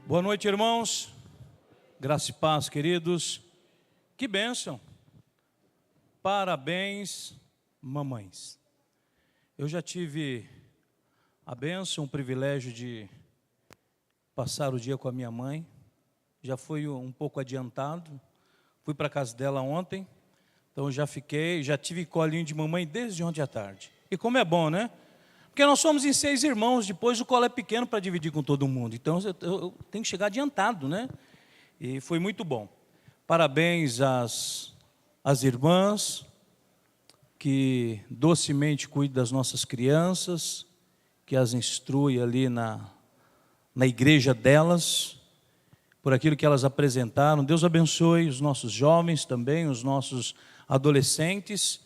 Boa noite, irmãos. Graça e paz, queridos. Que bênção. Parabéns, mamães. Eu já tive a bênção, o privilégio de passar o dia com a minha mãe. Já fui um pouco adiantado. Fui para a casa dela ontem. Então já tive colinho de mamãe desde ontem à tarde. E como é bom, né? Porque nós somos em 6 irmãos, depois o colo é pequeno para dividir com todo mundo. Então eu tenho que chegar adiantado, né? E foi muito bom. Parabéns às irmãs que docemente cuidam das nossas crianças, que as instrui ali na igreja delas, por aquilo que elas apresentaram. Deus abençoe os nossos jovens também, os nossos adolescentes.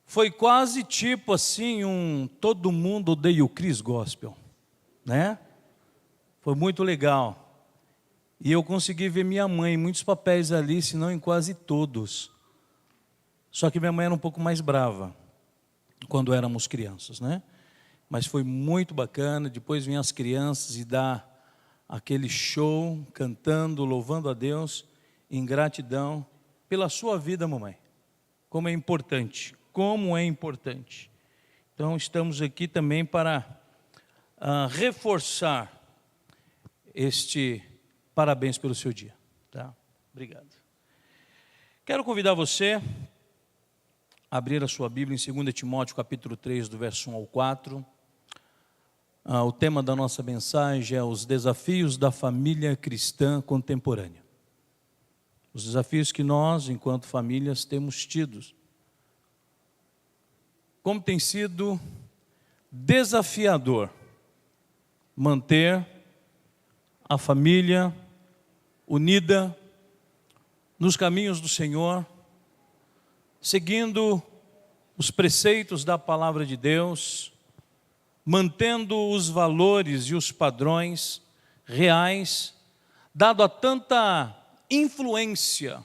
Foi quase tipo assim todo mundo odeia o Cris Gospel, né? Foi muito legal. E eu consegui ver minha mãe em muitos papéis ali, se não em quase todos. Só que minha mãe era um pouco mais brava quando éramos crianças, né? Mas foi muito bacana. Depois vinham as crianças e dá aquele show, cantando, louvando a Deus, em gratidão pela sua vida, mamãe. Como é importante. Como é importante. Então, estamos aqui também para reforçar este parabéns pelo seu dia. Tá? Obrigado. Quero convidar você a abrir a sua Bíblia em 2 Timóteo, capítulo 3, do verso 1 ao 4. O tema da nossa mensagem é os desafios da família cristã contemporânea. Os desafios que nós, enquanto famílias, temos tido. Como tem sido desafiador manter a família unida nos caminhos do Senhor, seguindo os preceitos da palavra de Deus, mantendo os valores e os padrões reais, dado a tanta influência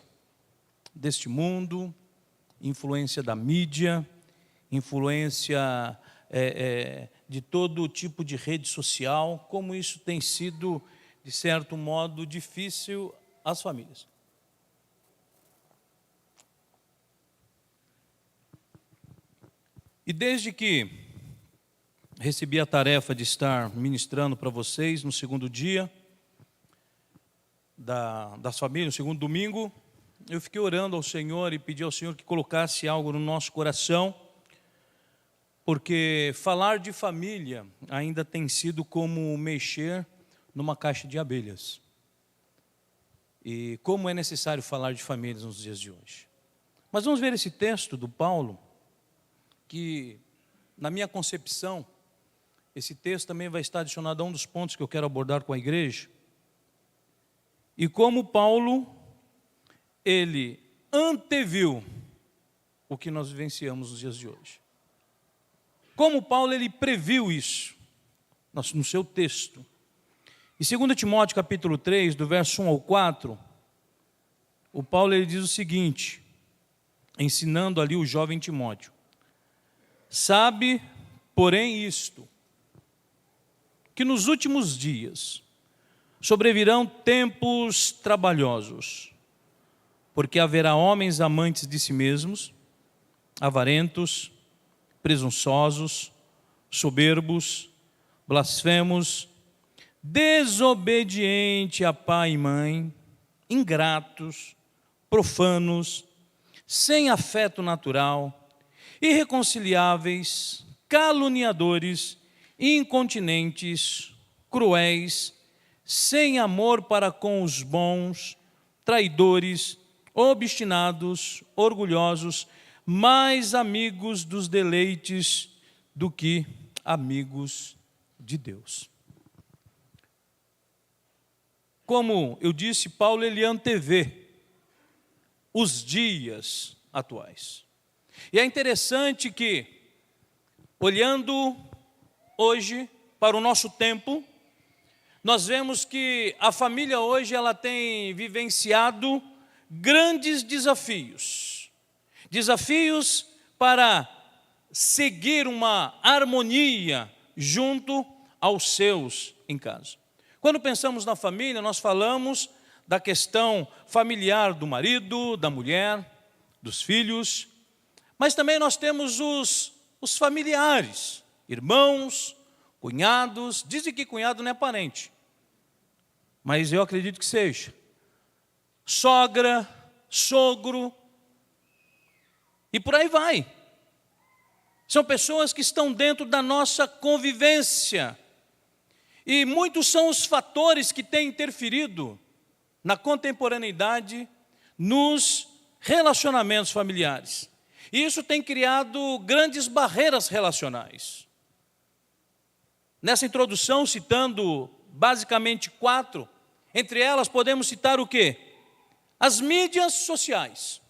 deste mundo, influência da mídia, influência de todo tipo de rede social, como isso tem sido, de certo modo, difícil às famílias. E desde que recebi a tarefa de estar ministrando para vocês no segundo dia das famílias, no segundo domingo, eu fiquei orando ao Senhor e pedi ao Senhor que colocasse algo no nosso coração, porque falar de família ainda tem sido como mexer numa caixa de abelhas. E como é necessário falar de famílias nos dias de hoje. Mas vamos ver esse texto do Paulo, que na minha concepção, esse texto também vai estar adicionado a um dos pontos que eu quero abordar com a igreja. E como Paulo, ele anteviu o que nós vivenciamos nos dias de hoje. Como Paulo, ele previu isso no seu texto. Em 2 Timóteo capítulo 3, do verso 1 ao 4, o Paulo ele diz o seguinte, ensinando ali o jovem Timóteo: sabe, porém, isto, que nos últimos dias sobrevirão tempos trabalhosos, porque haverá homens amantes de si mesmos, avarentos, presunçosos, soberbos, blasfemos, desobedientes a pai e mãe, ingratos, profanos, sem afeto natural, irreconciliáveis, caluniadores, incontinentes, cruéis, sem amor para com os bons, traidores, obstinados, orgulhosos, mais amigos dos deleites do que amigos de Deus. Como eu disse, Paulo ele antevê os dias atuais. E é interessante que, olhando hoje para o nosso tempo, nós vemos que a família hoje ela tem vivenciado grandes desafios. Desafios para seguir uma harmonia junto aos seus em casa. Quando pensamos na família, nós falamos da questão familiar do marido, da mulher, dos filhos, mas também nós temos os familiares, irmãos, cunhados. Dizem que cunhado não é parente, mas eu acredito que seja. Sogra, sogro, e por aí vai. São pessoas que estão dentro da nossa convivência. E muitos são os fatores que têm interferido na contemporaneidade, nos relacionamentos familiares. E isso tem criado grandes barreiras relacionais. Nessa introdução, citando basicamente 4, entre elas podemos citar o quê? As mídias sociais.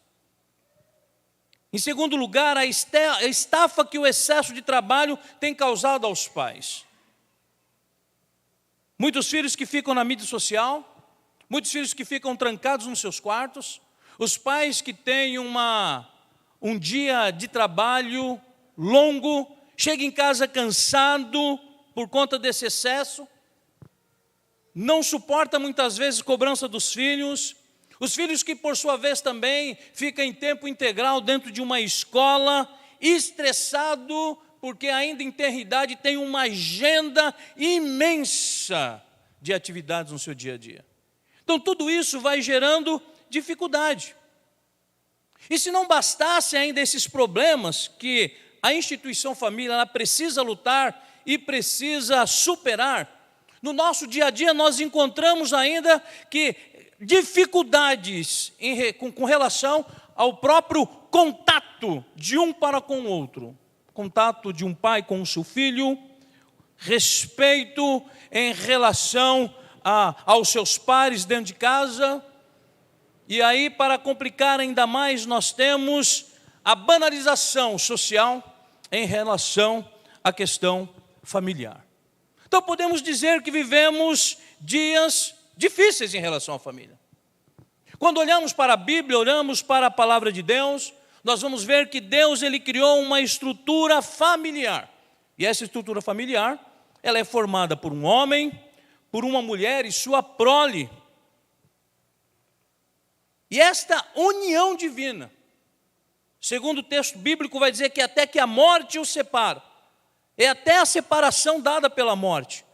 Em segundo lugar, a estafa que o excesso de trabalho tem causado aos pais. Muitos filhos que ficam na mídia social, muitos filhos que ficam trancados nos seus quartos, os pais que têm um dia de trabalho longo, chegam em casa cansado por conta desse excesso, não suporta muitas vezes cobrança dos filhos, os filhos que por sua vez também ficam em tempo integral dentro de uma escola, estressado, porque ainda em tenridade tem uma agenda imensa de atividades no seu dia a dia. Então tudo isso vai gerando dificuldade. E se não bastasse ainda esses problemas que a instituição família ela precisa lutar e precisa superar, no nosso dia a dia nós encontramos ainda que dificuldades com relação ao próprio contato de um para com o outro. Contato de um pai com o seu filho, respeito em relação aos seus pares dentro de casa. E aí, para complicar ainda mais, nós temos a banalização social em relação à questão familiar. Então, podemos dizer que vivemos dias difíceis em relação à família. Quando olhamos para a Bíblia, olhamos para a palavra de Deus, nós vamos ver que Deus ele criou uma estrutura familiar. E essa estrutura familiar, ela é formada por um homem, por uma mulher e sua prole. E esta união divina, segundo o texto bíblico, vai dizer que até que a morte os separa. É até a separação dada pela morte.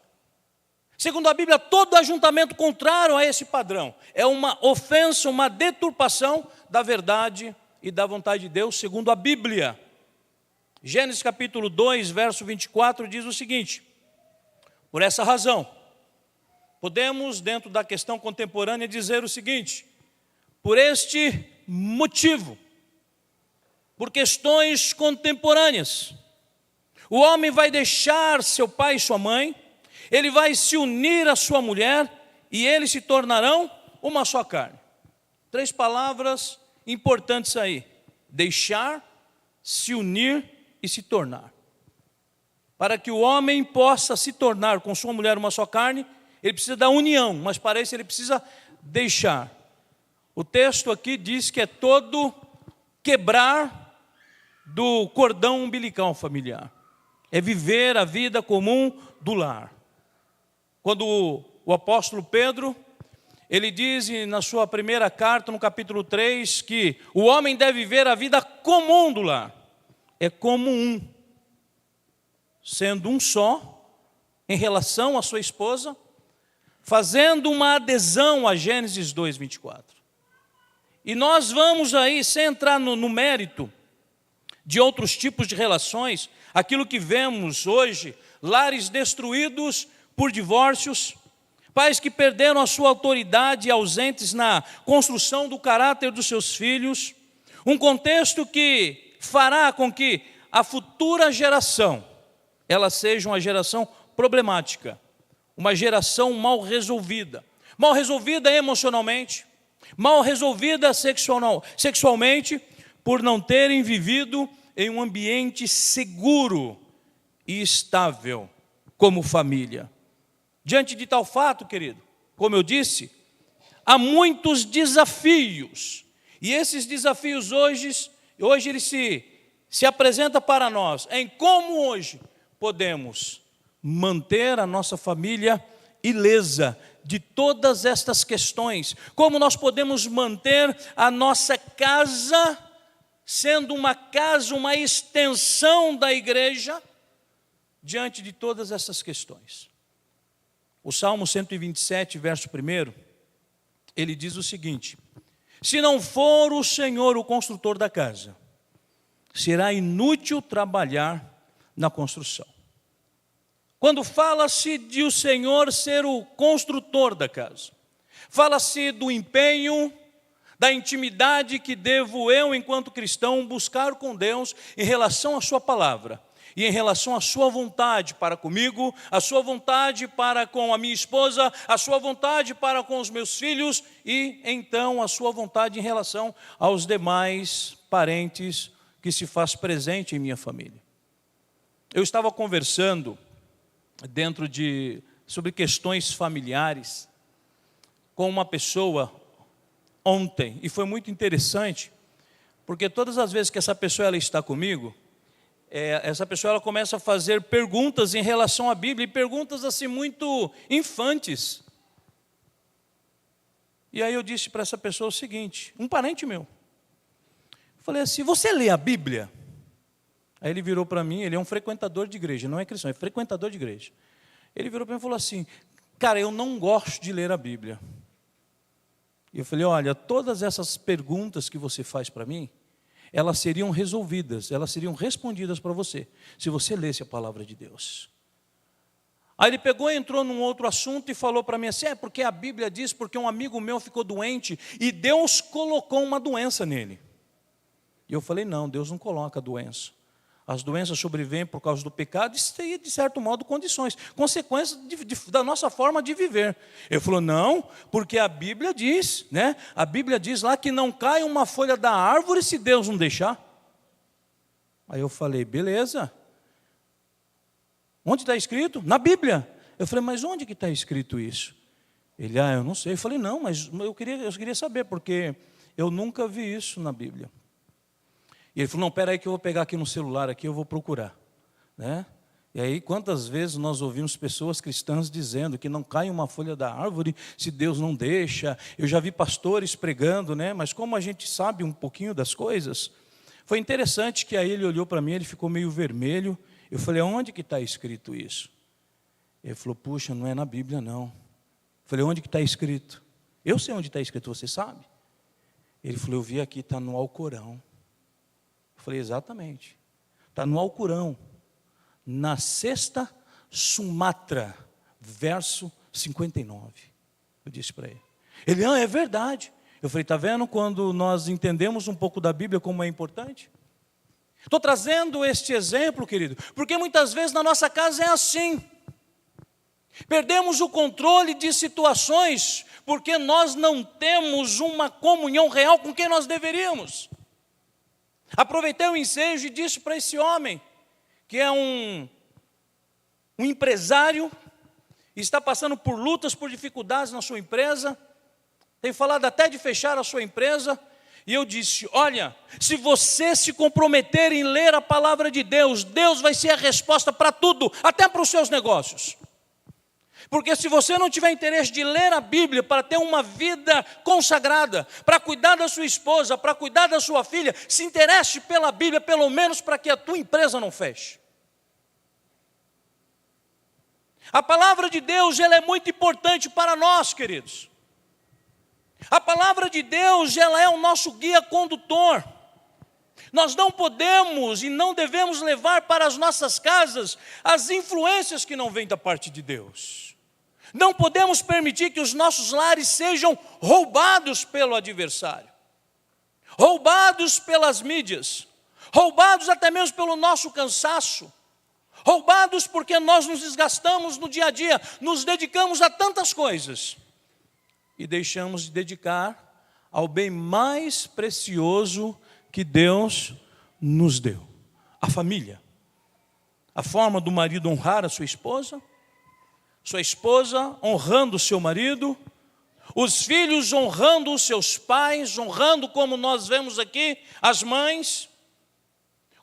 Segundo a Bíblia, todo ajuntamento contrário a esse padrão é uma ofensa, uma deturpação da verdade e da vontade de Deus, segundo a Bíblia. Gênesis capítulo 2, verso 24, diz o seguinte: por essa razão, podemos, dentro da questão contemporânea, dizer o seguinte: por este motivo, por questões contemporâneas, o homem vai deixar seu pai e sua mãe, ele vai se unir à sua mulher e eles se tornarão uma só carne. 3 palavras importantes aí: deixar, se unir e se tornar. Para que o homem possa se tornar com sua mulher uma só carne, ele precisa da união, mas para isso ele precisa deixar. O texto aqui diz que é todo quebrar do cordão umbilical familiar. É viver a vida comum do lar. Quando o apóstolo Pedro, ele diz na sua primeira carta, no capítulo 3, que o homem deve viver a vida comum do lar. É como um, sendo um só, em relação à sua esposa, fazendo uma adesão a Gênesis 2, 24. E nós vamos aí, sem entrar no mérito de outros tipos de relações, aquilo que vemos hoje, lares destruídos por divórcios, pais que perderam a sua autoridade e ausentes na construção do caráter dos seus filhos, um contexto que fará com que a futura geração, ela seja uma geração problemática, uma geração mal resolvida emocionalmente, mal resolvida sexualmente, por não terem vivido em um ambiente seguro e estável como família. Diante de tal fato, querido, como eu disse, há muitos desafios, e esses desafios hoje eles se apresentam para nós, em como hoje podemos manter a nossa família ilesa de todas estas questões. Como nós podemos manter a nossa casa sendo uma casa, uma extensão da igreja, diante de todas essas questões. O Salmo 127, verso 1, ele diz o seguinte: se não for o Senhor o construtor da casa, será inútil trabalhar na construção. Quando fala-se de o Senhor ser o construtor da casa, fala-se do empenho, da intimidade que devo eu, enquanto cristão, buscar com Deus em relação à sua palavra e em relação à sua vontade para comigo, a sua vontade para com a minha esposa, a sua vontade para com os meus filhos e então a sua vontade em relação aos demais parentes que se faz presente em minha família. Eu estava conversando sobre questões familiares com uma pessoa ontem, e foi muito interessante, porque todas as vezes que essa pessoa ela está comigo, essa pessoa ela começa a fazer perguntas em relação à Bíblia, e perguntas assim muito infantes. E aí eu disse para essa pessoa o seguinte, um parente meu, falei assim: você lê a Bíblia? Aí ele virou para mim, ele é um frequentador de igreja, não é cristão, é frequentador de igreja. Ele virou para mim e falou assim: cara, eu não gosto de ler a Bíblia. E eu falei: olha, todas essas perguntas que você faz para mim, elas seriam resolvidas, elas seriam respondidas para você, se você lesse a palavra de Deus. Aí ele pegou e entrou num outro assunto e falou para mim assim: porque a Bíblia diz, porque um amigo meu ficou doente e Deus colocou uma doença nele. E eu falei: não, Deus não coloca doença. As doenças sobrevêm por causa do pecado e, de certo modo, condições, consequências da nossa forma de viver. Ele falou: não, porque a Bíblia diz, né? A Bíblia diz lá que não cai uma folha da árvore se Deus não deixar. Aí eu falei: beleza. Onde está escrito? Na Bíblia. Eu falei: mas onde que está escrito isso? Ele: eu não sei. Eu falei: não, mas eu queria saber, porque eu nunca vi isso na Bíblia. E ele falou: não, espera aí que eu vou pegar aqui no celular, aqui eu vou procurar, né? E aí, quantas vezes nós ouvimos pessoas cristãs dizendo que não cai uma folha da árvore se Deus não deixa. Eu já vi pastores pregando, né? Mas como a gente sabe um pouquinho das coisas, foi interessante que aí ele olhou para mim, ele ficou meio vermelho. Eu falei: onde que está escrito isso? Ele falou: puxa, não é na Bíblia não. Eu falei: onde que está escrito? Eu sei onde está escrito, você sabe? Ele falou: eu vi aqui, está no Alcorão. Eu falei: exatamente, está no Alcorão, na sexta Sumatra, verso 59. Eu disse para ele. Ele: é verdade. Eu falei: está vendo quando nós entendemos um pouco da Bíblia como é importante? Estou trazendo este exemplo, querido, porque muitas vezes na nossa casa é assim. Perdemos o controle de situações porque nós não temos uma comunhão real com quem nós deveríamos. Aproveitei o ensejo e disse para esse homem, que é um empresário, está passando por lutas, por dificuldades na sua empresa, tem falado até de fechar a sua empresa, e eu disse: olha, se você se comprometer em ler a palavra de Deus, Deus vai ser a resposta para tudo, até para os seus negócios. Porque se você não tiver interesse de ler a Bíblia para ter uma vida consagrada, para cuidar da sua esposa, para cuidar da sua filha, se interesse pela Bíblia, pelo menos para que a tua empresa não feche. A palavra de Deus, ela é muito importante para nós, queridos. A palavra de Deus, ela é o nosso guia condutor. Nós não podemos e não devemos levar para as nossas casas as influências que não vêm da parte de Deus. Não podemos permitir que os nossos lares sejam roubados pelo adversário, roubados pelas mídias, roubados até mesmo pelo nosso cansaço, roubados porque nós nos desgastamos no dia a dia, nos dedicamos a tantas coisas e deixamos de dedicar ao bem mais precioso que Deus nos deu, a família. A forma do marido honrar a sua esposa honrando o seu marido, os filhos honrando os seus pais, honrando, como nós vemos aqui, as mães.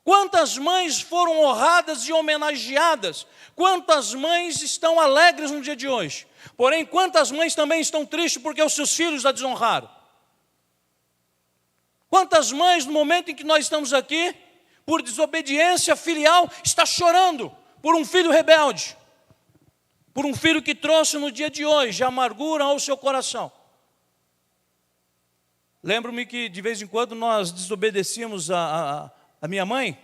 Quantas mães foram honradas e homenageadas? Quantas mães estão alegres no dia de hoje? Porém, quantas mães também estão tristes porque os seus filhos a desonraram? Quantas mães, no momento em que nós estamos aqui, por desobediência filial, está chorando por um filho rebelde, por um filho que trouxe no dia de hoje amargura ao seu coração? Lembro-me que de vez em quando nós desobedecíamos a minha mãe,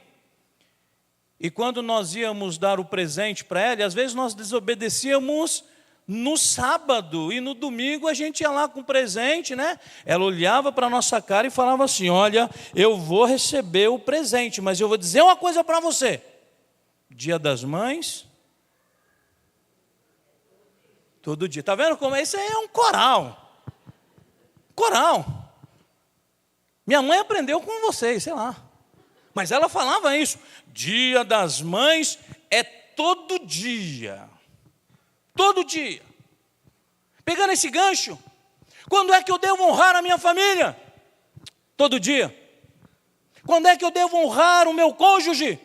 e quando nós íamos dar o presente para ela, às vezes nós desobedecíamos no sábado, e no domingo a gente ia lá com o presente, né? Ela olhava para a nossa cara e falava assim: olha, eu vou receber o presente, mas eu vou dizer uma coisa para você: Dia das Mães, todo dia. Está vendo como isso aí é um coral? Coral. Minha mãe aprendeu com vocês, sei lá. Mas ela falava isso: Dia das Mães é todo dia. Todo dia. Pegando esse gancho, quando é que eu devo honrar a minha família? Todo dia. Quando é que eu devo honrar o meu cônjuge?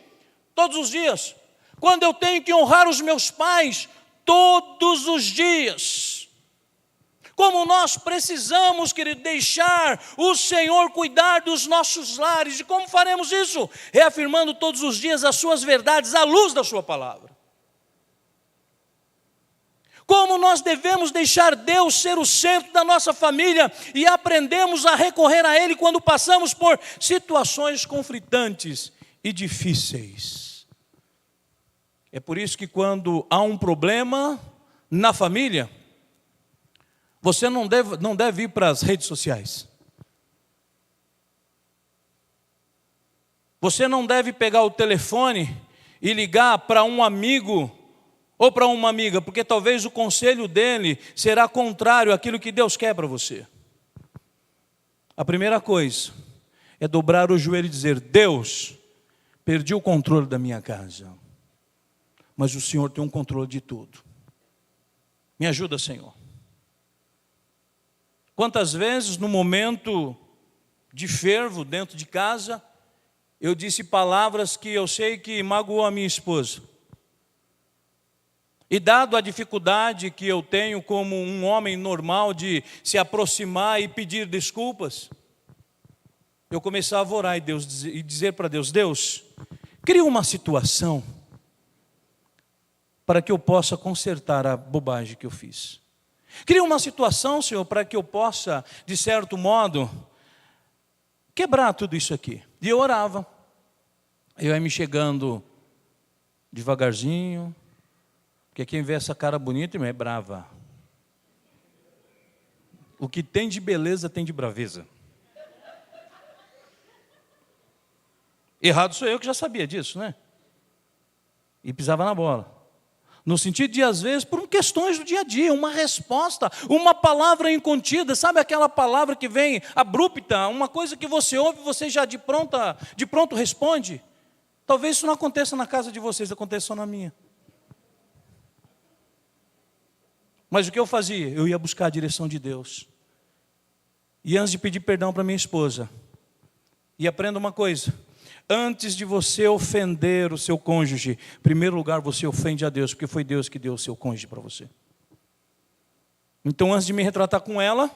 Todos os dias. Quando eu tenho que honrar os meus pais? Todos os dias. Como nós precisamos, querido, deixar o Senhor cuidar dos nossos lares. E como faremos isso? Reafirmando todos os dias as suas verdades à luz da sua palavra. Como nós devemos deixar Deus ser o centro da nossa família e aprendemos a recorrer a Ele quando passamos por situações conflitantes e difíceis. É por isso que quando há um problema na família, você não deve ir para as redes sociais. Você não deve pegar o telefone e ligar para um amigo ou para uma amiga, porque talvez o conselho dele será contrário àquilo que Deus quer para você. A primeira coisa é dobrar o joelho e dizer: Deus, perdi o controle da minha casa, mas o Senhor tem um controle de tudo. Me ajuda, Senhor. Quantas vezes no momento de fervo dentro de casa, eu disse palavras que eu sei que magoou a minha esposa. E dado a dificuldade que eu tenho como um homem normal de se aproximar e pedir desculpas, eu começava a orar e dizer para Deus: Deus, cria uma situação para que eu possa consertar a bobagem que eu fiz. Cria uma situação, Senhor, para que eu possa, de certo modo, quebrar tudo isso aqui. E eu orava. Eu ia me chegando devagarzinho, porque quem vê essa cara bonita é brava. O que tem de beleza tem de braveza. Errado sou eu que já sabia disso, né? E pisava na bola. No sentido de, às vezes, por questões do dia a dia, uma resposta, uma palavra incontida, sabe aquela palavra que vem abrupta, uma coisa que você ouve e você já de pronto responde? Talvez isso não aconteça na casa de vocês, aconteça só na minha. Mas o que eu fazia? Eu ia buscar a direção de Deus. E antes de pedir perdão para minha esposa, e aprenda uma coisa: antes de você ofender o seu cônjuge, em primeiro lugar você ofende a Deus, porque foi Deus que deu o seu cônjuge para você. Então, antes de me retratar com ela,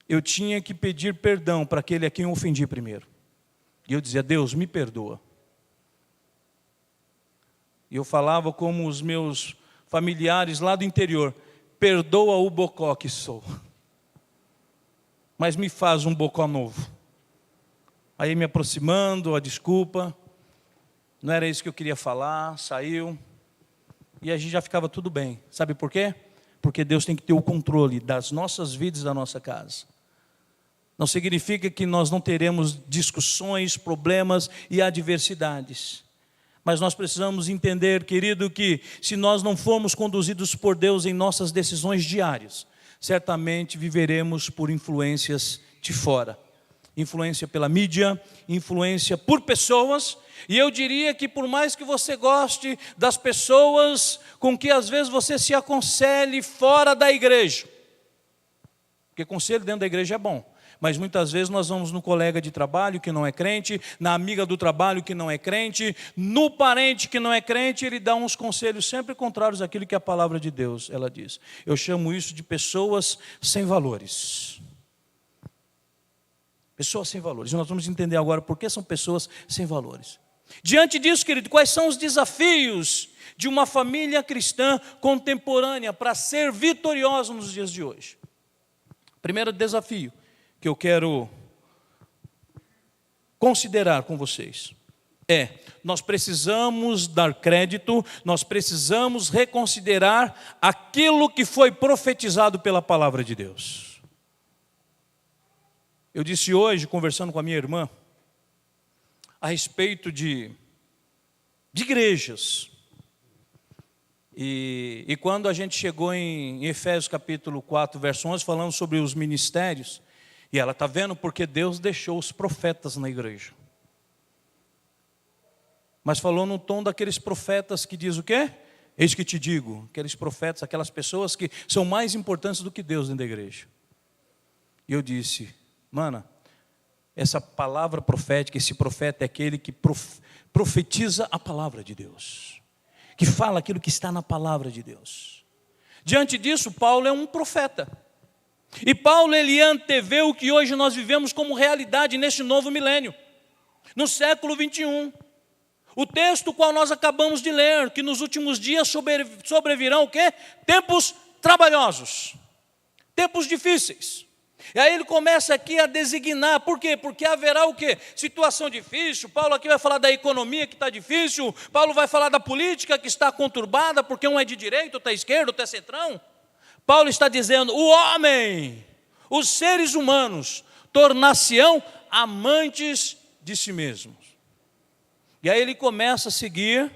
eu tinha que pedir perdão para aquele a quem eu ofendi primeiro. E eu dizia: Deus, me perdoa. E eu falava como os meus familiares lá do interior: perdoa o bocó que sou, mas me faz um bocó novo. Aí me aproximando, a desculpa, não era isso que eu queria falar, saiu, e a gente já ficava tudo bem. Sabe por quê? Porque Deus tem que ter o controle das nossas vidas e da nossa casa. Não significa que nós não teremos discussões, problemas e adversidades. Mas nós precisamos entender, querido, que se nós não formos conduzidos por Deus em nossas decisões diárias, certamente viveremos por influências de fora. Influência pela mídia, influência por pessoas, e eu diria que por mais que você goste das pessoas com que às vezes você se aconselhe fora da igreja, porque conselho dentro da igreja é bom, Mas muitas vezes nós vamos no colega de trabalho que não é crente, na amiga do trabalho que não é crente, no parente que não é crente, ele dá uns conselhos sempre contrários àquilo que a palavra de Deus, ela diz. Eu chamo isso de pessoas sem valores. Pessoas sem valores. E nós vamos entender agora por que são pessoas sem valores. Diante disso, querido, quais são os desafios de uma família cristã contemporânea para ser vitoriosa nos dias de hoje? Primeiro desafio que eu quero considerar com vocês nós precisamos dar crédito, nós precisamos reconsiderar aquilo que foi profetizado pela palavra de Deus. Eu disse hoje, conversando com a minha irmã, a respeito de igrejas. E quando a gente chegou em Efésios capítulo 4, verso 11, falando sobre os ministérios, e ela está vendo porque Deus deixou os profetas na igreja. Mas falou no tom daqueles profetas que diz o quê? Eis que te digo, aqueles profetas, aquelas pessoas que são mais importantes do que Deus dentro da igreja. E eu disse, mana, essa palavra profética, esse profeta é aquele que profetiza a palavra de Deus, que fala aquilo que está na palavra de Deus. Diante disso, Paulo é um profeta. E Paulo, ele antevê o que hoje nós vivemos como realidade neste novo milênio, no século 21. O texto qual nós acabamos de ler, que nos últimos dias sobrevirão o quê? Tempos trabalhosos, tempos difíceis. E aí ele começa aqui a designar, por quê? Porque haverá o quê? Situação difícil. Paulo aqui vai falar da economia que está difícil, Paulo vai falar da política que está conturbada, porque um é de direita, outro é esquerdo, outro é centrão. Paulo está dizendo, o homem, os seres humanos, tornar-se-ão amantes de si mesmos. E aí ele começa a seguir,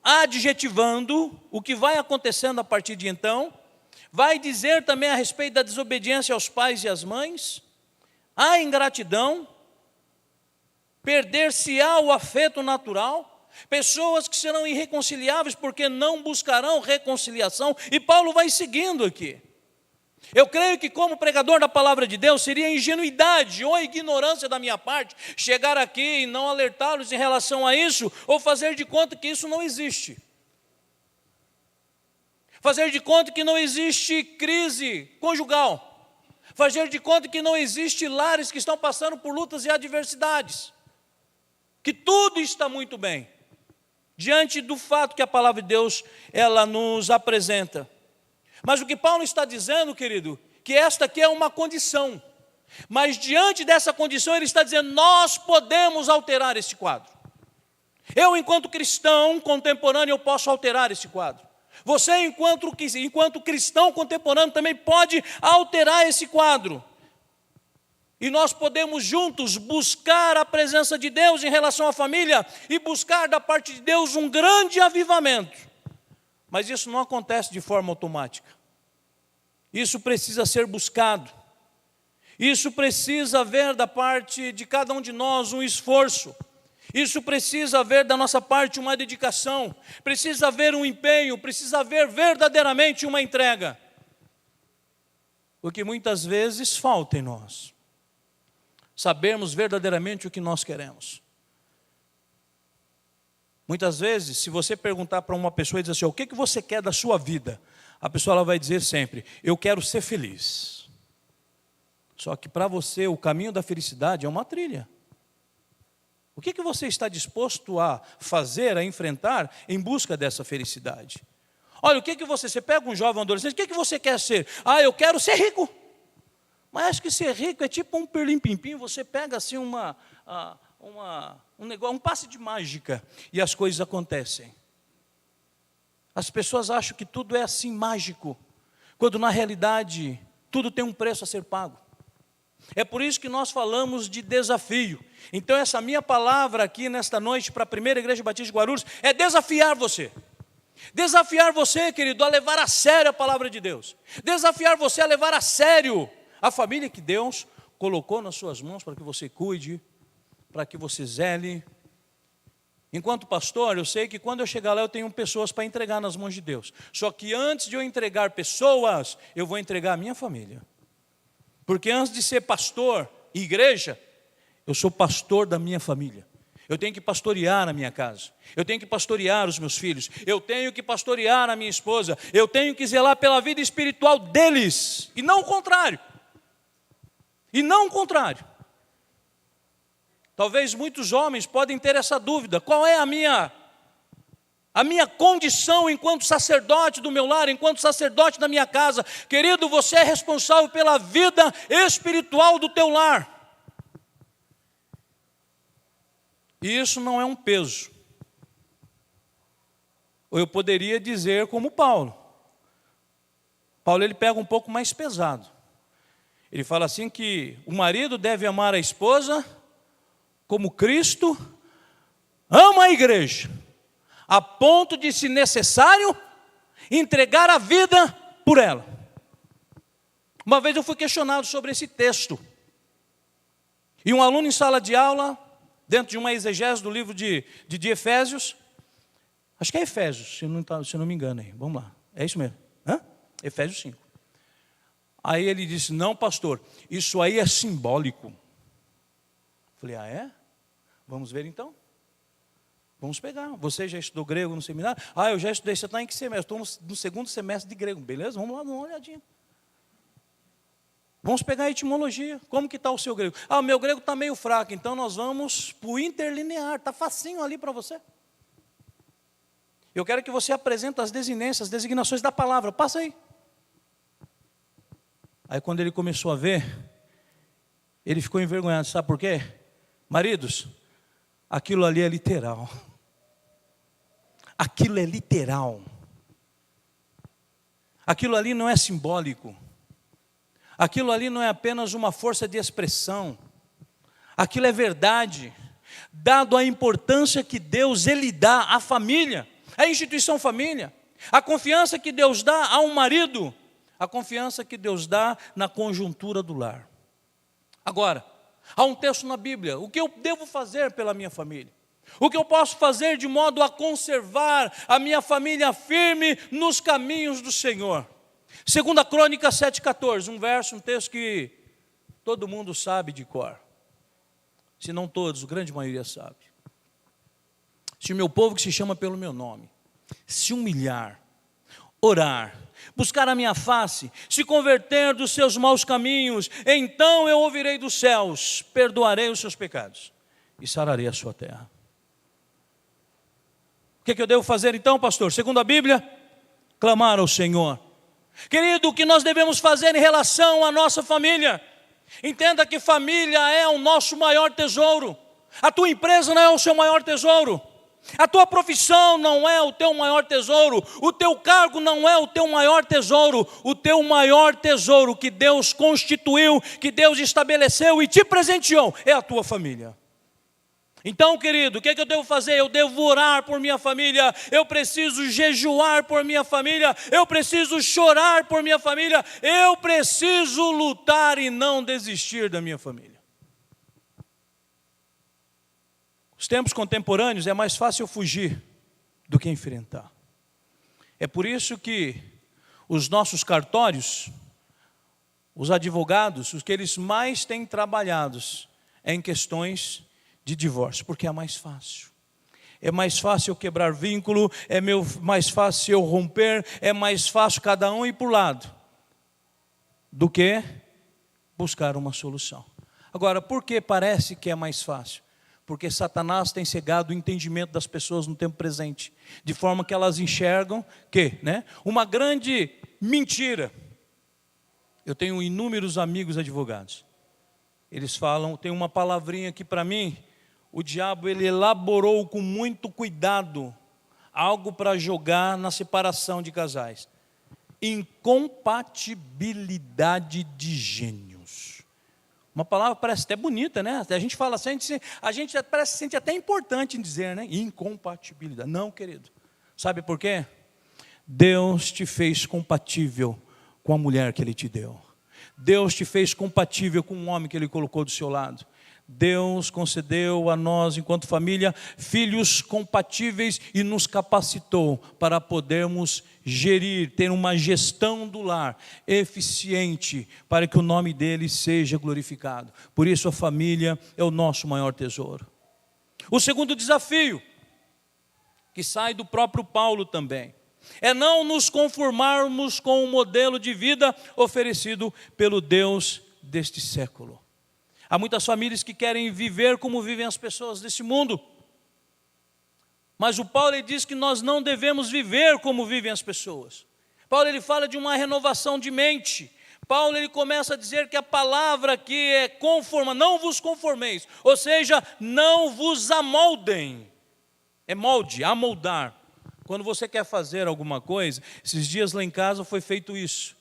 adjetivando o que vai acontecendo a partir de então. Vai dizer também a respeito da desobediência aos pais e às mães, a ingratidão, perder-se-á o afeto natural, pessoas que serão irreconciliáveis porque não buscarão reconciliação. E Paulo vai seguindo aqui. Eu creio que como pregador da palavra de Deus, seria ingenuidade ou ignorância da minha parte chegar aqui e não alertá-los em relação a isso, ou fazer de conta que isso não existe. Fazer de conta que não existe crise conjugal. Fazer de conta que não existe lares que estão passando por lutas e adversidades. Que tudo está muito bem. Diante do fato que a palavra de Deus, ela nos apresenta. Mas o que Paulo está dizendo, querido, que esta aqui é uma condição. Mas diante dessa condição, ele está dizendo, nós podemos alterar esse quadro. Eu, enquanto cristão contemporâneo, eu posso alterar esse quadro. Você, enquanto cristão contemporâneo, também pode alterar esse quadro. E nós podemos juntos buscar a presença de Deus em relação à família e buscar da parte de Deus um grande avivamento. Mas isso não acontece de forma automática. Isso precisa ser buscado. Isso precisa haver da parte de cada um de nós um esforço. Isso precisa haver da nossa parte uma dedicação, precisa haver um empenho, precisa haver verdadeiramente uma entrega. O que muitas vezes falta em nós, sabermos verdadeiramente o que nós queremos. Muitas vezes, se você perguntar para uma pessoa e dizer assim, o que você quer da sua vida? A pessoa ela vai dizer sempre, eu quero ser feliz. Só que para você o caminho da felicidade é uma trilha. O que você está disposto a fazer, a enfrentar em busca dessa felicidade? Olha, você pega um jovem adolescente, o que você quer ser? Ah, eu quero ser rico. Mas acho que ser rico é tipo um pirlim-pim-pim, você pega assim um negócio, um passe de mágica e as coisas acontecem. As pessoas acham que tudo é assim mágico, quando na realidade tudo tem um preço a ser pago. É por isso que nós falamos de desafio. Então essa minha palavra aqui nesta noite para a Primeira Igreja Batista de Guarulhos é desafiar você. Desafiar você, querido, a levar a sério a palavra de Deus. Desafiar você a levar a sério a família que Deus colocou nas suas mãos para que você cuide, para que você zele. Enquanto pastor, eu sei que quando eu chegar lá eu tenho pessoas para entregar nas mãos de Deus. Só que antes de eu entregar pessoas, eu vou entregar a minha família. Porque antes de ser pastor e igreja, eu sou pastor da minha família. Eu tenho que pastorear a minha casa. Eu tenho que pastorear os meus filhos. Eu tenho que pastorear a minha esposa. Eu tenho que zelar pela vida espiritual deles. E não o contrário. E não o contrário. Talvez muitos homens podem ter essa dúvida. Qual é a minha condição enquanto sacerdote do meu lar, enquanto sacerdote da minha casa? Querido, você é responsável pela vida espiritual do teu lar. E isso não é um peso. Ou eu poderia dizer como Paulo. Paulo, ele pega um pouco mais pesado. Ele fala assim que o marido deve amar a esposa como Cristo ama a igreja, a ponto de, se necessário, entregar a vida por ela. Uma vez eu fui questionado sobre esse texto. E um aluno em sala de aula, dentro de uma exegese do livro de Efésios, acho que é Efésios, se eu não me engano aí, vamos lá, é isso mesmo, Efésios 5. Aí ele disse, não pastor, isso aí é simbólico. Falei, é? Vamos ver então. Vamos pegar, você já estudou grego no seminário? Eu já estudei, você está em que semestre? Estou no segundo semestre de grego, beleza? Vamos lá, dar uma olhadinha. Vamos pegar a etimologia. Como que está o seu grego? O meu grego está meio fraco, então nós vamos para o interlinear. Está facinho ali para você. Eu quero que você apresente as desinências, as designações da palavra. Passa aí. Aí quando ele começou a ver, ele ficou envergonhado. Sabe por quê? Maridos, aquilo ali é literal. Aquilo é literal. Aquilo ali não é simbólico. Aquilo ali não é apenas uma força de expressão. Aquilo é verdade. Dado a importância que Deus, Ele dá à família, à instituição família, a confiança que Deus dá a um marido, a confiança que Deus dá na conjuntura do lar. Agora, há um texto na Bíblia, o que eu devo fazer pela minha família? O que eu posso fazer de modo a conservar a minha família firme nos caminhos do Senhor? 2 Crônicas 7,14, um texto que todo mundo sabe de cor. Se não todos, a grande maioria sabe. Se o meu povo, que se chama pelo meu nome, se humilhar, orar, buscar a minha face, se converter dos seus maus caminhos, então eu ouvirei dos céus, perdoarei os seus pecados e sararei a sua terra. O que eu devo fazer então, pastor? Segundo a Bíblia, clamar ao Senhor. Querido, o que nós devemos fazer em relação à nossa família? Entenda que família é o nosso maior tesouro. A tua empresa não é o seu maior tesouro. A tua profissão não é o teu maior tesouro. O teu cargo não é o teu maior tesouro. O teu maior tesouro que Deus constituiu, que Deus estabeleceu e te presenteou, é a tua família. Então, querido, o que eu devo fazer? Eu devo orar por minha família, eu preciso jejuar por minha família, eu preciso chorar por minha família, eu preciso lutar e não desistir da minha família. Os tempos contemporâneos é mais fácil fugir do que enfrentar. É por isso que os nossos cartórios, os advogados, os que eles mais têm trabalhado é em questões de divórcio, porque é mais fácil. É mais fácil eu quebrar vínculo, mais fácil eu romper, é mais fácil cada um ir para o lado, do que buscar uma solução. Agora, por que parece que é mais fácil? Porque Satanás tem cegado o entendimento das pessoas no tempo presente, de forma que elas enxergam que, uma grande mentira. Eu tenho inúmeros amigos advogados. Eles falam, tem uma palavrinha que para mim, o diabo ele elaborou com muito cuidado algo para jogar na separação de casais. Incompatibilidade de gênios. Uma palavra parece até bonita, né? A gente fala assim, a gente parece se sente até importante em dizer, incompatibilidade. Não, querido. Sabe por quê? Deus te fez compatível com a mulher que Ele te deu. Deus te fez compatível com o homem que Ele colocou do seu lado. Deus concedeu a nós, enquanto família, filhos compatíveis e nos capacitou para podermos gerir, ter uma gestão do lar eficiente, para que o nome dele seja glorificado. Por isso a família é o nosso maior tesouro. O segundo desafio, que sai do próprio Paulo também, é não nos conformarmos com o modelo de vida oferecido pelo Deus deste século. Há muitas famílias que querem viver como vivem as pessoas desse mundo. Mas o Paulo ele diz que nós não devemos viver como vivem as pessoas. Paulo ele fala de uma renovação de mente. Paulo ele começa a dizer que a palavra aqui é conforma, não vos conformeis. Ou seja, não vos amoldem. É molde, amoldar. Quando você quer fazer alguma coisa, esses dias lá em casa foi feito isso.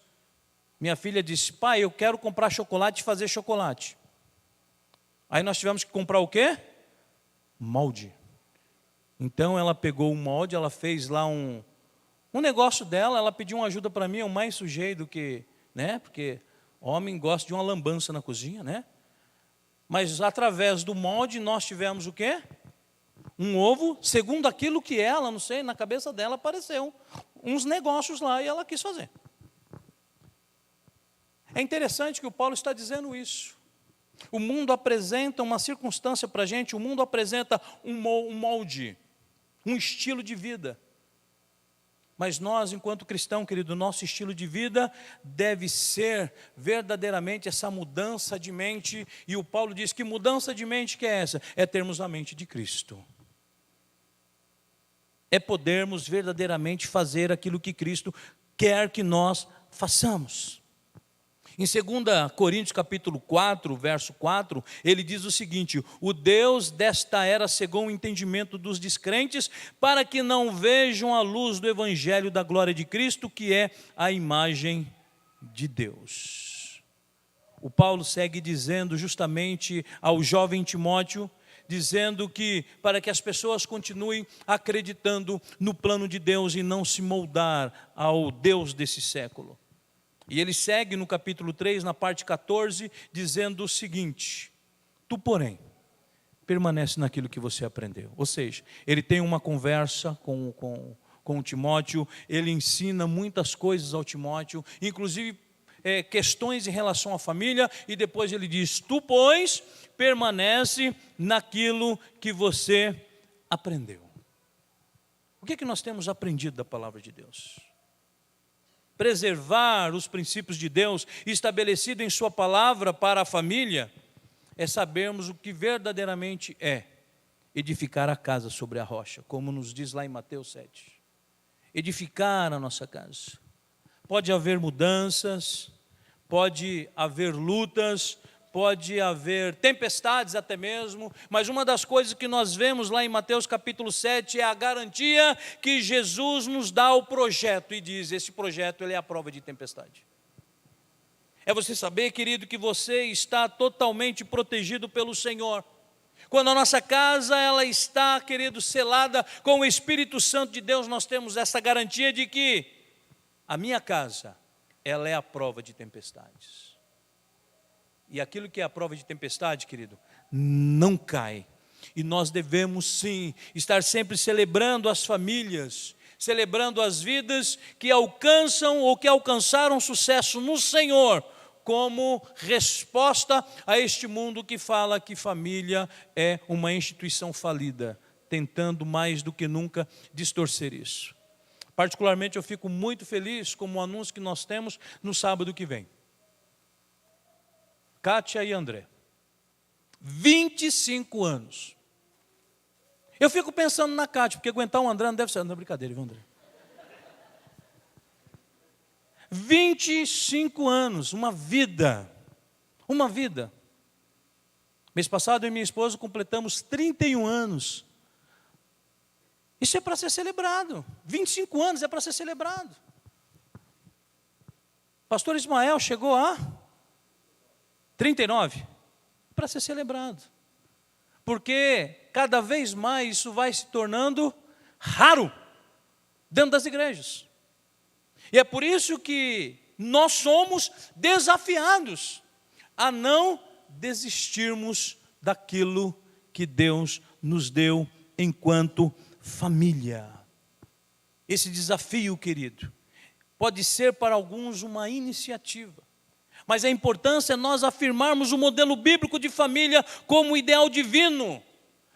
Minha filha disse, pai, eu quero comprar chocolate e fazer chocolate. Aí nós tivemos que comprar o quê? Molde. Então ela pegou o molde, ela fez lá um negócio dela, ela pediu uma ajuda para mim, eu mais sujei do que, né? Porque homem gosta de uma lambança na cozinha, né? Mas através do molde nós tivemos o quê? Um ovo, segundo aquilo que ela, não sei, na cabeça dela apareceu uns negócios lá e ela quis fazer. É interessante que o Paulo está dizendo isso. O mundo apresenta uma circunstância para a gente, o mundo apresenta um molde, um estilo de vida. Mas nós, enquanto cristão, querido, nosso estilo de vida deve ser verdadeiramente essa mudança de mente. E o Paulo diz que mudança de mente que é essa? É termos a mente de Cristo. É podermos verdadeiramente fazer aquilo que Cristo quer que nós façamos. Em 2 Coríntios capítulo 4, verso 4, ele diz o seguinte: o Deus desta era cegou o entendimento dos descrentes, para que não vejam a luz do evangelho da glória de Cristo, que é a imagem de Deus. O Paulo segue dizendo justamente ao jovem Timóteo, dizendo que para que as pessoas continuem acreditando no plano de Deus e não se moldar ao Deus desse século. E ele segue no capítulo 3, na parte 14, dizendo o seguinte: tu, porém, permanece naquilo que você aprendeu. Ou seja, ele tem uma conversa com o Timóteo, ele ensina muitas coisas ao Timóteo, inclusive questões em relação à família, e depois ele diz: tu, pois, permanece naquilo que você aprendeu. O que nós temos aprendido da palavra de Deus? Preservar os princípios de Deus estabelecido em sua palavra para a família é sabermos o que verdadeiramente é edificar a casa sobre a rocha, como nos diz lá em Mateus 7. Edificar a nossa casa. Pode haver mudanças, pode haver lutas, pode haver tempestades até mesmo, mas uma das coisas que nós vemos lá em Mateus capítulo 7 é a garantia que Jesus nos dá o projeto e diz: esse projeto ele é a prova de tempestade. É você saber, querido, que você está totalmente protegido pelo Senhor. Quando a nossa casa ela está, querido, selada com o Espírito Santo de Deus, nós temos essa garantia de que a minha casa, ela é a prova de tempestades. E aquilo que é a prova de tempestade, querido, não cai. E nós devemos sim estar sempre celebrando as famílias, celebrando as vidas que alcançam ou que alcançaram sucesso no Senhor, como resposta a este mundo que fala que família é uma instituição falida, tentando mais do que nunca distorcer isso. Particularmente eu fico muito feliz com o anúncio que nós temos no sábado que vem. Kátia e André, 25 anos. Eu fico pensando na Kátia, porque aguentar o André não deve ser, não é brincadeira, viu, André? 25 anos, uma vida. Mês passado eu e minha esposa completamos 31 anos. Isso é para ser celebrado. 25 anos é para ser celebrado. Pastor Ismael chegou a 39, para ser celebrado. Porque cada vez mais isso vai se tornando raro dentro das igrejas. E é por isso que nós somos desafiados a não desistirmos daquilo que Deus nos deu enquanto família. Esse desafio, querido, pode ser para alguns uma iniciativa, mas a importância é nós afirmarmos o modelo bíblico de família como ideal divino.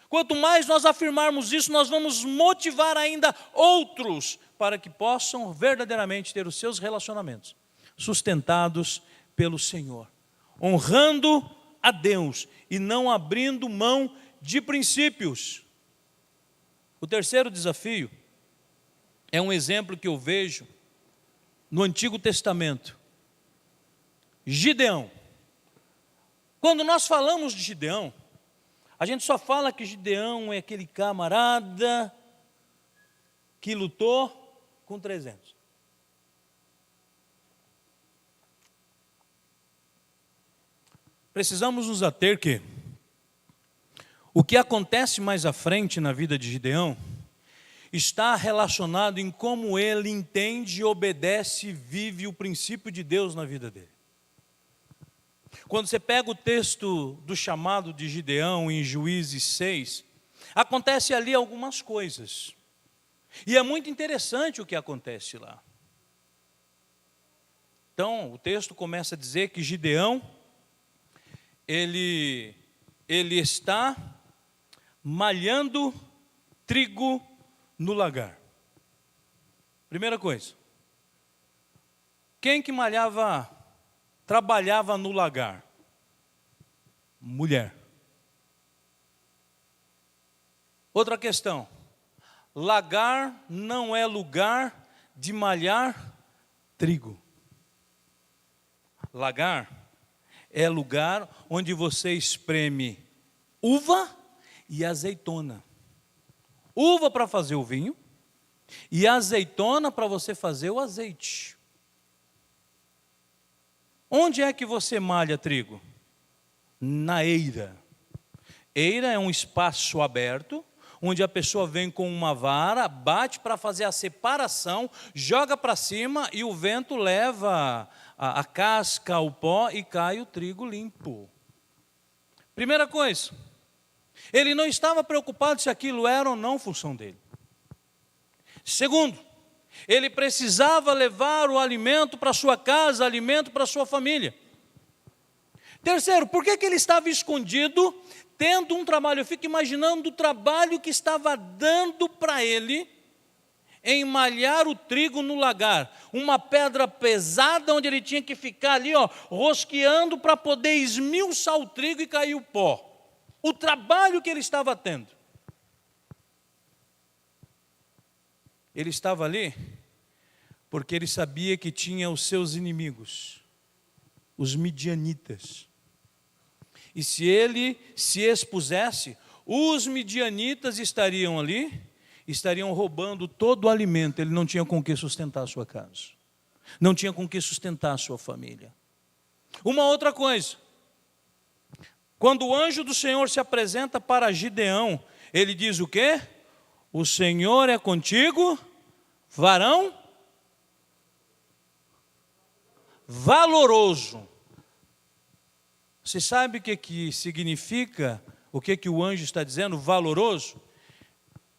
Quanto mais nós afirmarmos isso, nós vamos motivar ainda outros para que possam verdadeiramente ter os seus relacionamentos sustentados pelo Senhor, honrando a Deus e não abrindo mão de princípios. O terceiro desafio é um exemplo que eu vejo no Antigo Testamento. Gideão. Quando nós falamos de Gideão, a gente só fala que Gideão é aquele camarada que lutou com 300. Precisamos nos ater que o que acontece mais à frente na vida de Gideão está relacionado em como ele entende, obedece e vive o princípio de Deus na vida dele. Quando você pega o texto do chamado de Gideão em Juízes 6, acontece ali algumas coisas. E é muito interessante o que acontece lá. Então, o texto começa a dizer que Gideão, ele está malhando trigo no lagar. Primeira coisa, quem que trabalhava no lagar? Mulher. Outra questão, lagar não é lugar de malhar trigo. Lagar é lugar onde você espreme uva e azeitona. Uva para fazer o vinho e azeitona para você fazer o azeite. Onde é que você malha trigo? Na eira. Eira é um espaço aberto, onde a pessoa vem com uma vara, bate para fazer a separação, joga para cima e o vento leva a casca, o pó e cai o trigo limpo. Primeira coisa, ele não estava preocupado se aquilo era ou não função dele. Segundo, ele precisava levar o alimento para sua casa, alimento para sua família. Terceiro, por que ele estava escondido, tendo um trabalho? Eu fico imaginando o trabalho que estava dando para ele em malhar o trigo no lagar. Uma pedra pesada onde ele tinha que ficar ali, rosqueando para poder esmiuçar o trigo e cair o pó. O trabalho que ele estava tendo. Ele estava ali porque ele sabia que tinha os seus inimigos, os midianitas. E se ele se expusesse, os midianitas estariam ali, estariam roubando todo o alimento. Ele não tinha com que sustentar a sua casa, não tinha com que sustentar a sua família. Uma outra coisa, quando o anjo do Senhor se apresenta para Gideão, ele diz o quê? O Senhor é contigo, varão valoroso. Você sabe o que significa, o que o anjo está dizendo, valoroso?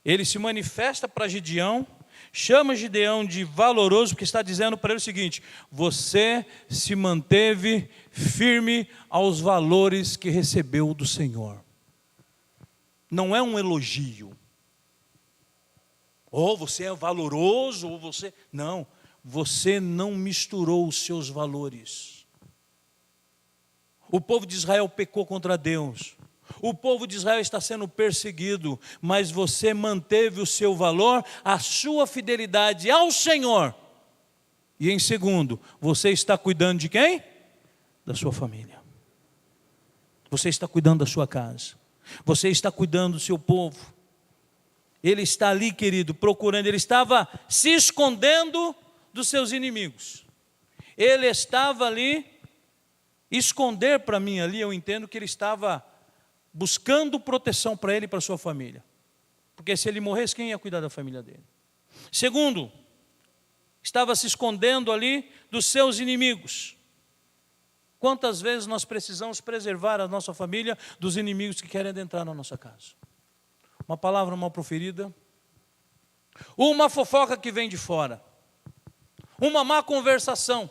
Ele se manifesta para Gideão, chama Gideão de valoroso, porque está dizendo para ele o seguinte: você se manteve firme aos valores que recebeu do Senhor. Não é um elogio. Ou você é valoroso, ou você... Não, você não misturou os seus valores. O povo de Israel pecou contra Deus. O povo de Israel está sendo perseguido, mas você manteve o seu valor, a sua fidelidade ao Senhor. E em segundo, você está cuidando de quem? Da sua família. Você está cuidando da sua casa. Você está cuidando do seu povo. Ele está ali, querido, procurando. Ele estava se escondendo dos seus inimigos. Ele estava ali. Esconder para mim ali, eu entendo que ele estava buscando proteção para ele e para sua família. Porque se ele morresse, quem ia cuidar da família dele? Segundo, estava se escondendo ali dos seus inimigos. Quantas vezes nós precisamos preservar a nossa família dos inimigos que querem adentrar na nossa casa? Uma palavra mal proferida, uma fofoca que vem de fora, uma má conversação.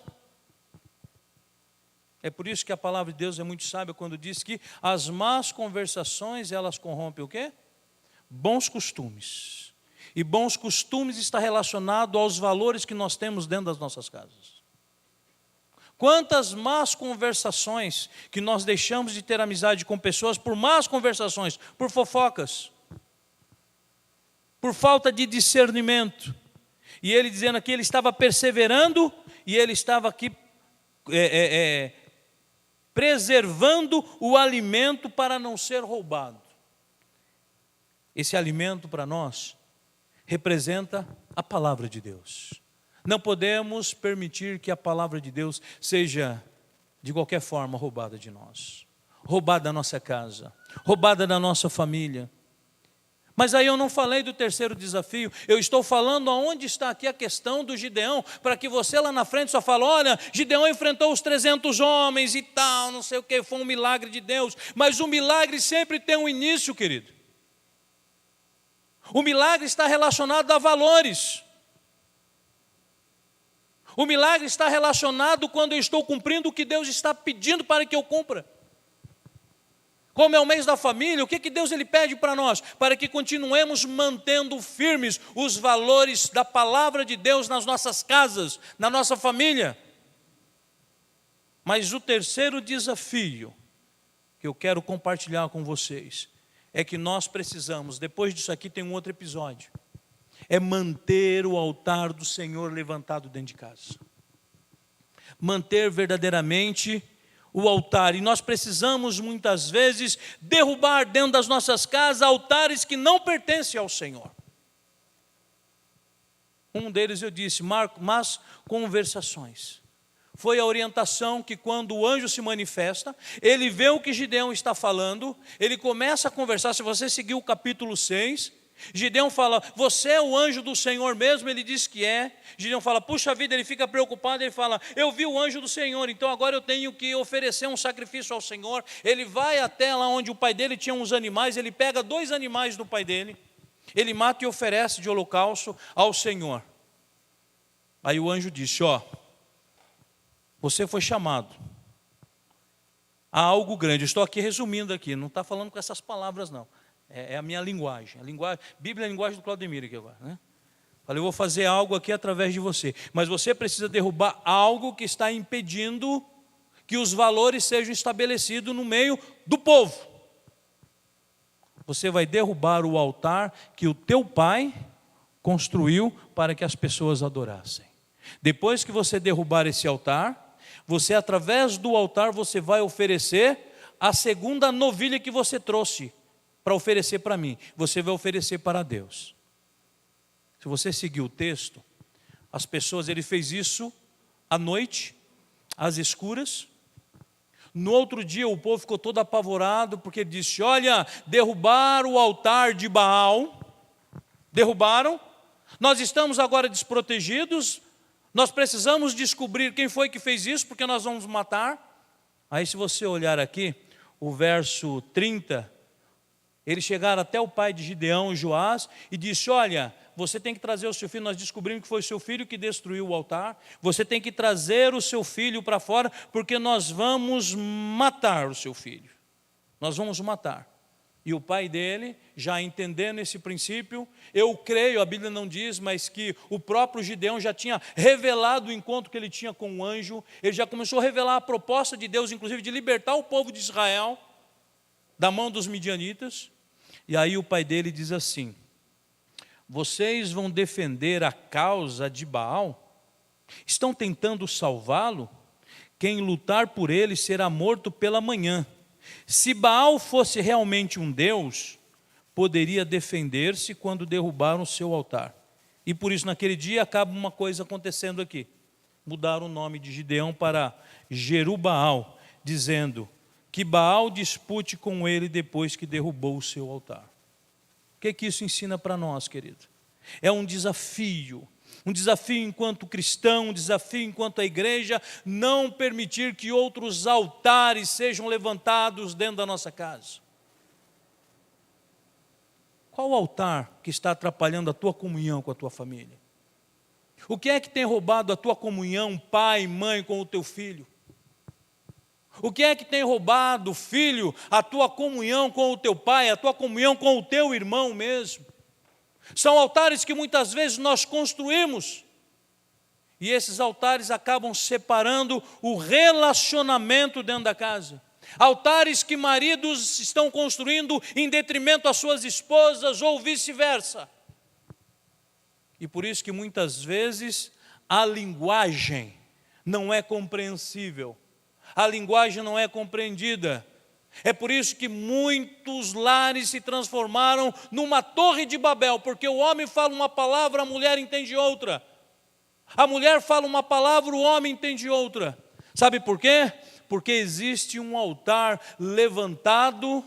É por isso que a palavra de Deus é muito sábia quando diz que as más conversações, elas corrompem o quê? Bons costumes. E bons costumes está relacionado aos valores que nós temos dentro das nossas casas. Quantas más conversações que nós deixamos de ter amizade com pessoas por más conversações, por fofocas, por falta de discernimento. E ele dizendo aqui, ele estava perseverando e ele estava aqui preservando o alimento para não ser roubado. Esse alimento para nós representa a palavra de Deus. Não podemos permitir que a palavra de Deus seja, de qualquer forma, roubada de nós. Roubada da nossa casa, roubada da nossa família. Mas aí eu não falei do terceiro desafio, eu estou falando aonde está aqui a questão do Gideão, para que você lá na frente só fale, olha, Gideão enfrentou os 300 homens e tal, não sei o que, foi um milagre de Deus. Mas o milagre sempre tem um início, querido. O milagre está relacionado a valores. O milagre está relacionado quando eu estou cumprindo o que Deus está pedindo para que eu cumpra. Como é o mês da família, o que Deus ele pede para nós? Para que continuemos mantendo firmes os valores da palavra de Deus nas nossas casas, na nossa família. Mas o terceiro desafio que eu quero compartilhar com vocês é que nós precisamos, depois disso aqui tem um outro episódio, é manter o altar do Senhor levantado dentro de casa. Manter verdadeiramente o altar. E nós precisamos muitas vezes derrubar dentro das nossas casas altares que não pertencem ao Senhor. Um deles eu disse, mas conversações. Foi a orientação que quando o anjo se manifesta, ele vê o que Gideão está falando, ele começa a conversar. Se você seguir o capítulo 6, Gideão fala, você é o anjo do Senhor mesmo? Ele diz que é. Gideão fala, puxa vida, ele fica preocupado, ele fala, eu vi o anjo do Senhor, então agora eu tenho que oferecer um sacrifício ao Senhor. Ele vai até lá onde o pai dele tinha uns animais, ele pega 2 animais do pai dele, ele mata e oferece de holocausto ao Senhor. Aí o anjo disse, você foi chamado a algo grande. Eu estou aqui resumindo aqui, não está falando com essas palavras não. É a minha linguagem. Bíblia é a linguagem do Claudemir aqui agora, né? Falei, eu vou fazer algo aqui através de você. Mas você precisa derrubar algo que está impedindo que os valores sejam estabelecidos no meio do povo. Você vai derrubar o altar que o teu pai construiu para que as pessoas adorassem. Depois que você derrubar esse altar, você através do altar você vai oferecer a segunda novilha que você trouxe para oferecer para mim, você vai oferecer para Deus. Se você seguir o texto, as pessoas, ele fez isso à noite, às escuras. No outro dia o povo ficou todo apavorado, porque ele disse, olha, derrubaram o altar de Baal, derrubaram, nós estamos agora desprotegidos, nós precisamos descobrir quem foi que fez isso, porque nós vamos matar. Aí se você olhar aqui, o verso 30, eles chegaram até o pai de Gideão, Joás, e disse, olha, você tem que trazer o seu filho, nós descobrimos que foi o seu filho que destruiu o altar, você tem que trazer o seu filho para fora, porque nós vamos matar o seu filho, nós vamos matar. E o pai dele, já entendendo esse princípio, eu creio, a Bíblia não diz, mas que o próprio Gideão já tinha revelado o encontro que ele tinha com o anjo, ele já começou a revelar a proposta de Deus, inclusive de libertar o povo de Israel da mão dos midianitas. E aí o pai dele diz assim, vocês vão defender a causa de Baal? Estão tentando salvá-lo? Quem lutar por ele será morto pela manhã. Se Baal fosse realmente um Deus, poderia defender-se quando derrubaram o seu altar. E por isso naquele dia acaba uma coisa acontecendo aqui. Mudaram o nome de Gideão para Jerubaal, dizendo que Baal dispute com ele depois que derrubou o seu altar. O que isso ensina para nós, querido? É um desafio Um desafio enquanto cristão, um desafio enquanto a igreja, não permitir que outros altares sejam levantados dentro da nossa casa. Qual o altar que está atrapalhando a tua comunhão com a tua família? O que é que tem roubado a tua comunhão, pai e mãe, com o teu filho? O que é que tem roubado, filho, a tua comunhão com o teu pai, a tua comunhão com o teu irmão mesmo? São altares que muitas vezes nós construímos, e esses altares acabam separando o relacionamento dentro da casa. Altares que maridos estão construindo em detrimento às suas esposas ou vice-versa. E por isso que muitas vezes a linguagem não é compreensível, a linguagem não é compreendida. É por isso que muitos lares se transformaram numa torre de Babel, porque o homem fala uma palavra, a mulher entende outra. A mulher fala uma palavra, o homem entende outra. Sabe por quê? Porque existe um altar levantado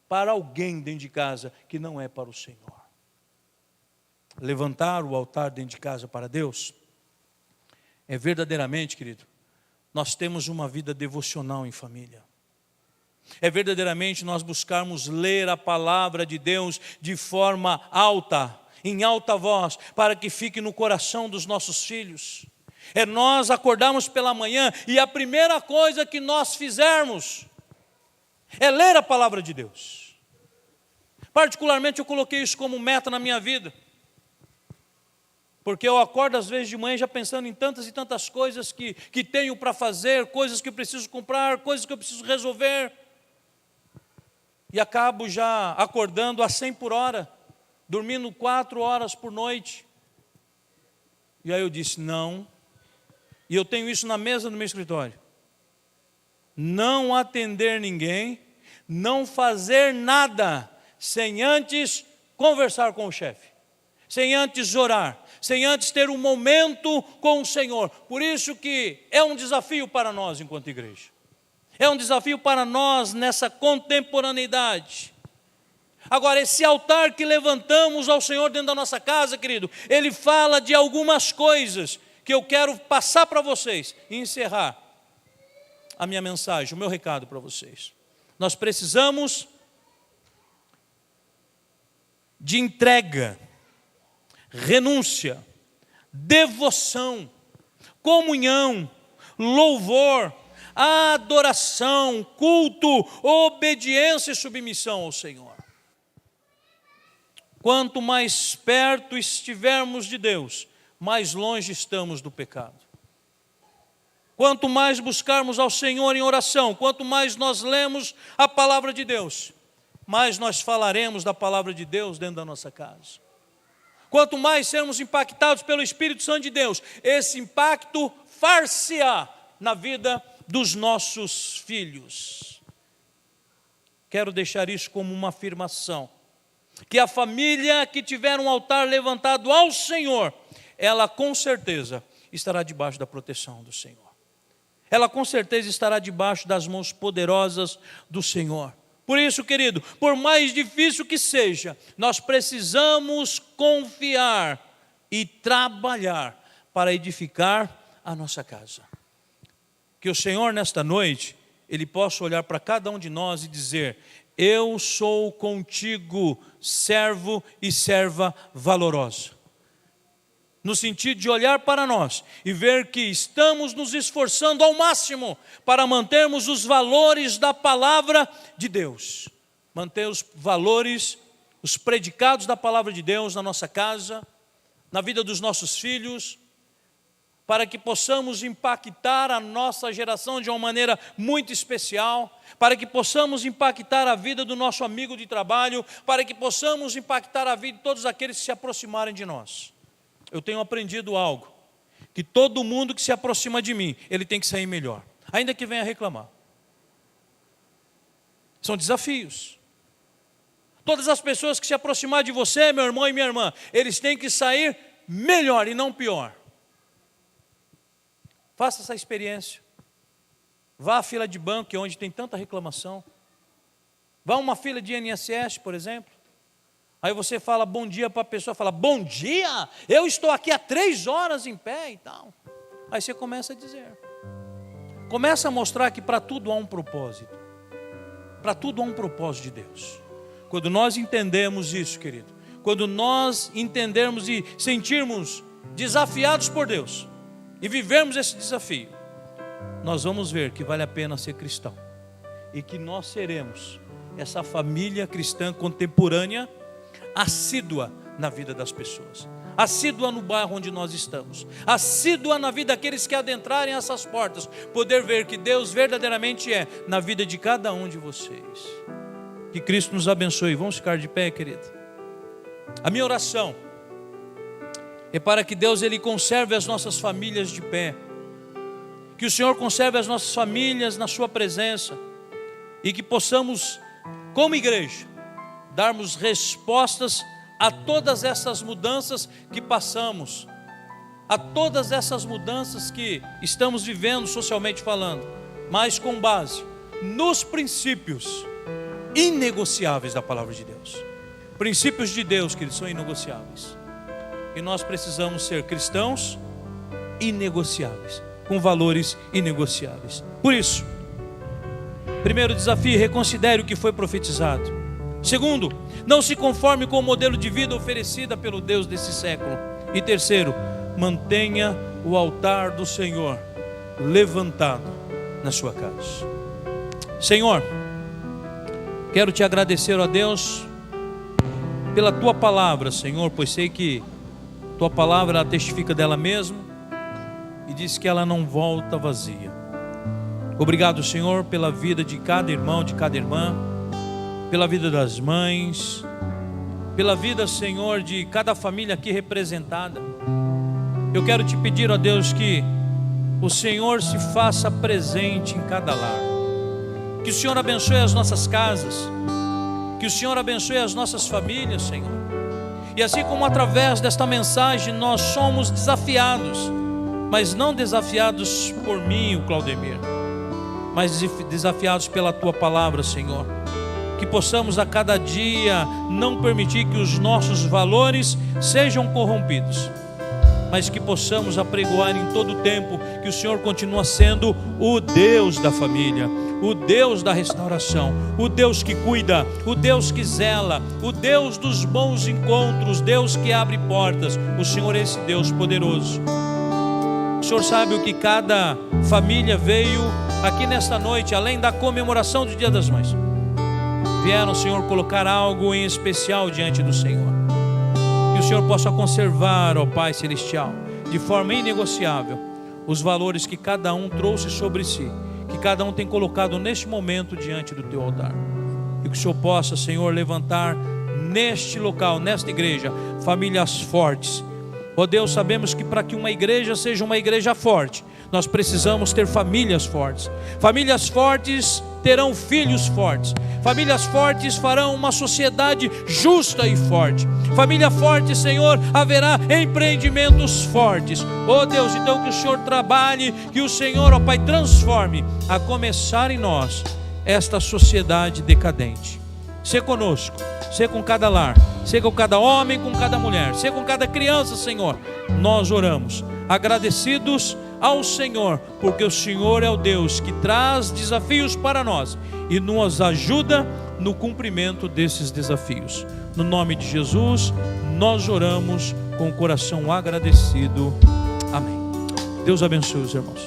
para alguém dentro de casa, que não é para o Senhor. Levantar o altar dentro de casa para Deus é verdadeiramente, querido, nós temos uma vida devocional em família. É verdadeiramente nós buscarmos ler a palavra de Deus de forma alta, em alta voz, para que fique no coração dos nossos filhos. É nós acordarmos pela manhã e a primeira coisa que nós fizermos é ler a palavra de Deus. Particularmente eu coloquei isso como meta na minha vida, porque eu acordo às vezes de manhã já pensando em tantas e tantas coisas que tenho para fazer, coisas que eu preciso comprar, coisas que eu preciso resolver, e acabo já acordando a 100 por hora, dormindo 4 horas por noite. E aí eu disse, não, e eu tenho isso na mesa do meu escritório, não atender ninguém, não fazer nada, sem antes conversar com o chefe, sem antes orar, sem antes ter um momento com o Senhor. Por isso que é um desafio para nós enquanto igreja, é um desafio para nós nessa contemporaneidade. Agora, esse altar que levantamos ao Senhor dentro da nossa casa, querido, ele fala de algumas coisas que eu quero passar para vocês e encerrar a minha mensagem, o meu recado para vocês. Nós precisamos de entrega, renúncia, devoção, comunhão, louvor, adoração, culto, obediência e submissão ao Senhor. Quanto mais perto estivermos de Deus, mais longe estamos do pecado. Quanto mais buscarmos ao Senhor em oração, quanto mais nós lemos a palavra de Deus, mais nós falaremos da palavra de Deus dentro da nossa casa. Quanto mais sermos impactados pelo Espírito Santo de Deus, esse impacto far-se-á na vida dos nossos filhos. Quero deixar isso como uma afirmação, que a família que tiver um altar levantado ao Senhor, ela com certeza estará debaixo da proteção do Senhor. Ela com certeza estará debaixo das mãos poderosas do Senhor. Por isso, querido, por mais difícil que seja, nós precisamos confiar e trabalhar para edificar a nossa casa. Que o Senhor nesta noite, Ele possa olhar para cada um de nós e dizer: eu sou contigo, servo e serva valorosa. No sentido de olhar para nós e ver que estamos nos esforçando ao máximo para mantermos os valores da palavra de Deus. Manter os valores, os predicados da palavra de Deus na nossa casa, na vida dos nossos filhos, para que possamos impactar a nossa geração de uma maneira muito especial, para que possamos impactar a vida do nosso amigo de trabalho, para que possamos impactar a vida de todos aqueles que se aproximarem de nós. Eu tenho aprendido algo, que todo mundo que se aproxima de mim, ele tem que sair melhor, ainda que venha reclamar. São desafios. Todas as pessoas que se aproximar de você, meu irmão e minha irmã, eles têm que sair melhor e não pior. Faça essa experiência. Vá à fila de banco, que é onde tem tanta reclamação. Vá a uma fila de INSS, por exemplo. Aí você fala bom dia para a pessoa, fala, bom dia, eu estou aqui há 3 horas em pé e tal. Aí você começa a dizer. Começa a mostrar que para tudo há um propósito. Para tudo há um propósito de Deus. Quando nós entendemos isso, querido, quando nós entendermos e sentirmos desafiados por Deus, e vivermos esse desafio, nós vamos ver que vale a pena ser cristão. E que nós seremos essa família cristã contemporânea, assídua na vida das pessoas, assídua no bairro onde nós estamos, assídua na vida daqueles que adentrarem essas portas, poder ver que Deus verdadeiramente é na vida de cada um de vocês. Que Cristo nos abençoe. Vamos ficar de pé, querido. A minha oração é para que Deus Ele conserve as nossas famílias de pé, que o Senhor conserve as nossas famílias na sua presença, e que possamos, como igreja, darmos respostas a todas essas mudanças que passamos, a todas essas mudanças que estamos vivendo socialmente falando, mas com base nos princípios inegociáveis da palavra de Deus. Princípios de Deus, que eles são inegociáveis. E nós precisamos ser cristãos inegociáveis, com valores inegociáveis. Por isso, primeiro desafio, reconsidere o que foi profetizado. Segundo, não se conforme com o modelo de vida oferecida pelo Deus desse século. E terceiro, mantenha o altar do Senhor levantado na sua casa. Senhor, quero te agradecer, ó Deus, pela tua palavra, Senhor, pois sei que tua palavra ela testifica dela mesma e diz que ela não volta vazia. Obrigado, Senhor, pela vida de cada irmão, de cada irmã, pela vida das mães, pela vida, Senhor, de cada família aqui representada. Eu quero te pedir, ó Deus, que o Senhor se faça presente em cada lar, que o Senhor abençoe as nossas casas, que o Senhor abençoe as nossas famílias, Senhor. E assim como através desta mensagem nós somos desafiados, mas não desafiados por mim, o Claudemir, mas desafiados pela tua palavra, Senhor. Que possamos a cada dia não permitir que os nossos valores sejam corrompidos, mas que possamos apregoar em todo o tempo que o Senhor continua sendo o Deus da família, o Deus da restauração, o Deus que cuida, o Deus que zela, o Deus dos bons encontros, Deus que abre portas. O Senhor é esse Deus poderoso. O Senhor sabe o que cada família veio aqui nesta noite, além da comemoração do Dia das Mães. Vieram, Senhor, colocar algo em especial diante do Senhor. Que o Senhor possa conservar, ó Pai Celestial, de forma inegociável, os valores que cada um trouxe sobre si, que cada um tem colocado neste momento diante do teu altar. E que o Senhor possa, Senhor, levantar neste local, nesta igreja, famílias fortes. Ó Deus, sabemos que para que uma igreja seja uma igreja forte, nós precisamos ter famílias fortes. Famílias fortes terão filhos fortes. Famílias fortes farão uma sociedade justa e forte. Família forte, Senhor, haverá empreendimentos fortes. Oh Deus, então que o Senhor trabalhe, que o Senhor, ó Pai, transforme, a começar em nós, esta sociedade decadente. Sê conosco, sê com cada lar, sê com cada homem, com cada mulher, sê com cada criança, Senhor. Nós oramos, agradecidos ao Senhor, porque o Senhor é o Deus que traz desafios para nós e nos ajuda no cumprimento desses desafios. No nome de Jesus, nós oramos com o coração agradecido. Amém. Deus abençoe os irmãos.